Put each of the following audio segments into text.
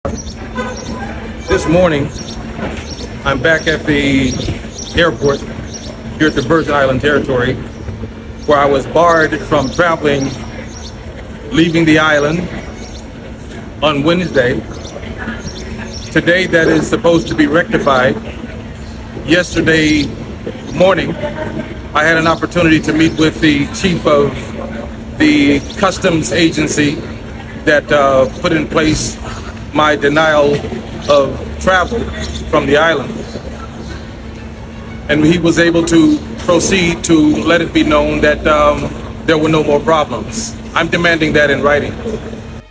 This morning, I'm back at the airport here at the Virgin Island Territory, where I was barred from traveling, leaving the island on Wednesday. Today, that is supposed to be rectified. Yesterday morning, I had an opportunity to meet with the chief of the customs agency that put in place my denial of travel from the island. And he was able to proceed to let it be known that there were no more problems. I'm demanding that in writing.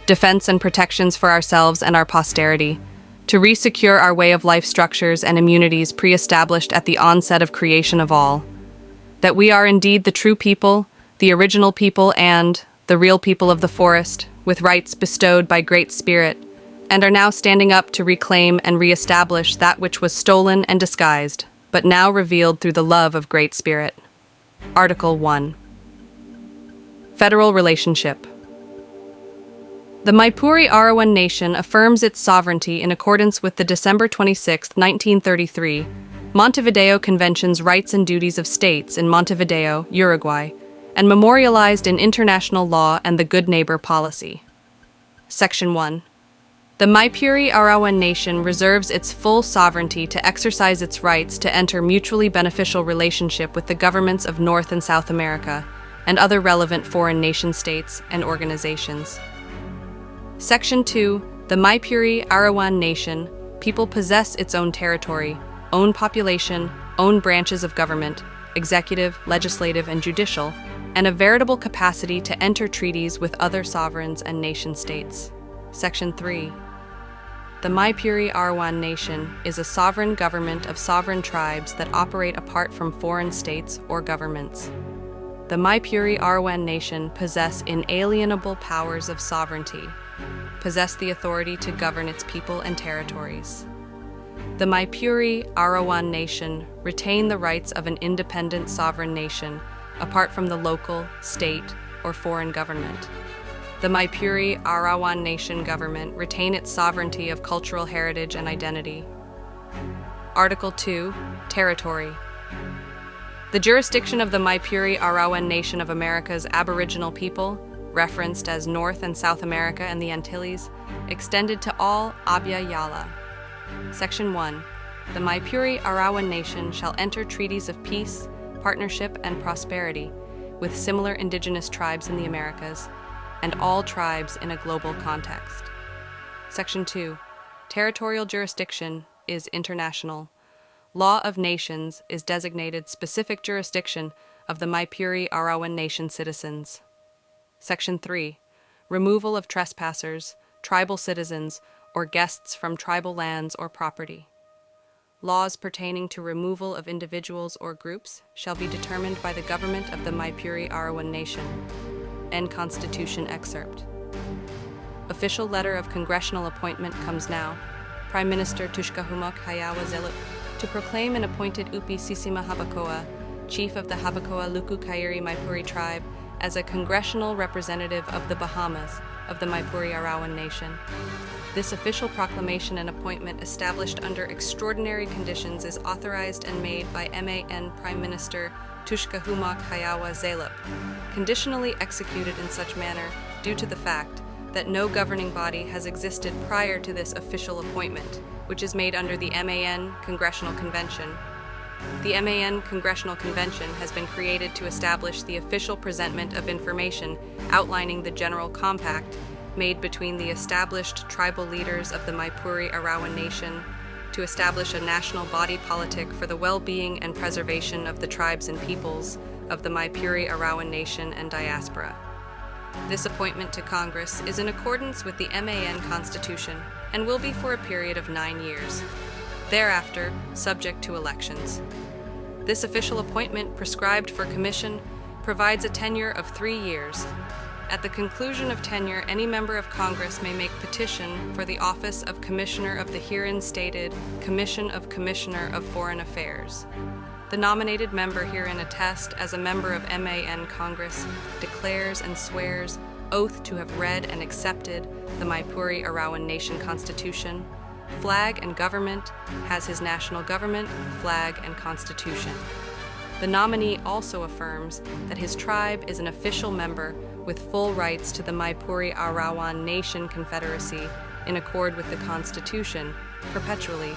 Defense and protections for ourselves and our posterity, to resecure our way of life structures and immunities pre-established at the onset of creation of all, that we are indeed the true people, the original people, and the real people of the forest, with rights bestowed by Great Spirit, and are now standing up to reclaim and re-establish that which was stolen and disguised, but now revealed through the love of Great Spirit. Article 1. Federal Relationship. The Maipuri Arawan Nation affirms its sovereignty in accordance with the December 26, 1933, Montevideo Convention's rights and duties of states in Montevideo, Uruguay, and memorialized in international law and the Good Neighbor Policy. Section 1. The Maipuri Arawan Nation reserves its full sovereignty to exercise its rights to enter mutually beneficial relationship with the governments of North and South America and other relevant foreign nation-states and organizations. Section 2. The Maipuri Arawan Nation, people possess its own territory, own population, own branches of government, executive, legislative, and judicial, and a veritable capacity to enter treaties with other sovereigns and nation-states. Section 3. The Maipuri Arawan Nation is a sovereign government of sovereign tribes that operate apart from foreign states or governments. The Maipuri Arawan Nation possess inalienable powers of sovereignty, possess the authority to govern its people and territories. The Maipuri Arawan Nation retain the rights of an independent sovereign nation apart from the local, state, or foreign government. The Maipuri Arawan Nation government retain its sovereignty of cultural heritage and identity. Article 2. Territory. The jurisdiction of the Maipuri Arawan Nation of America's Aboriginal people, referenced as North and South America and the Antilles, extended to all Abya Yala. Section 1. The Maipuri Arawan Nation shall enter treaties of peace, partnership, and prosperity with similar indigenous tribes in the Americas, and all tribes in a global context. Section 2. Territorial jurisdiction is international. Law of nations is designated specific jurisdiction of the Maipuri Arawan Nation citizens. Section 3. Removal of trespassers, tribal citizens, or guests from tribal lands or property. Laws pertaining to removal of individuals or groups shall be determined by the government of the Maipuri Arawan Nation. End Constitution excerpt. Official letter of congressional appointment comes now. Prime Minister Tushkahumok Hayawa Zelup to proclaim and appointed Upi Sisima Habacoa, chief of the Habacoa Luku Kairi Maipuri tribe, as a congressional representative of the Bahamas of the Maipuri Arawan Nation. This official proclamation and appointment established under extraordinary conditions is authorized and made by MAN Prime Minister Tushkahumok Hayawa Zelup, conditionally executed in such manner due to the fact that no governing body has existed prior to this official appointment, which is made under the MAN Congressional Convention. The MAN Congressional Convention has been created to establish the official presentment of information outlining the general compact made between the established tribal leaders of the Maipuri Arawan Nation to establish a national body politic for the well-being and preservation of the tribes and peoples of the Maipuri Arawan Nation and diaspora. This appointment to Congress is in accordance with the MAN Constitution and will be for a period of 9 years. Thereafter, subject to elections. This official appointment prescribed for commission provides a tenure of 3 years. At the conclusion of tenure, any member of Congress may make petition for the office of Commissioner of the herein stated Commission of Commissioner of Foreign Affairs. The nominated member herein attest as a member of MAN Congress declares and swears Oath to have read and accepted the Maipuri Arawan Nation Constitution. Flag and government has his national government, flag, and constitution. The nominee also affirms that his tribe is an official member with full rights to the Maipuri Arawan Nation Confederacy in accord with the Constitution, perpetually.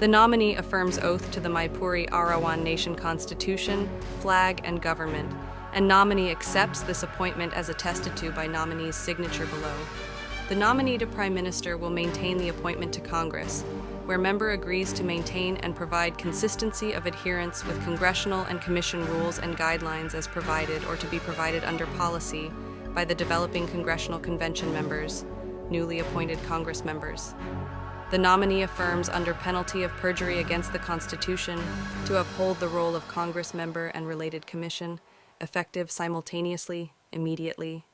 The nominee affirms oath to the Maipuri Arawan Nation Constitution, flag, and government, and nominee accepts this appointment as attested to by nominee's signature below. The nominee to Prime Minister will maintain the appointment to Congress, where member agrees to maintain and provide consistency of adherence with congressional and commission rules and guidelines as provided or to be provided under policy by the developing congressional convention members, newly appointed Congress members. The nominee affirms under penalty of perjury against the Constitution to uphold the role of Congress member and related commission, effective simultaneously, immediately,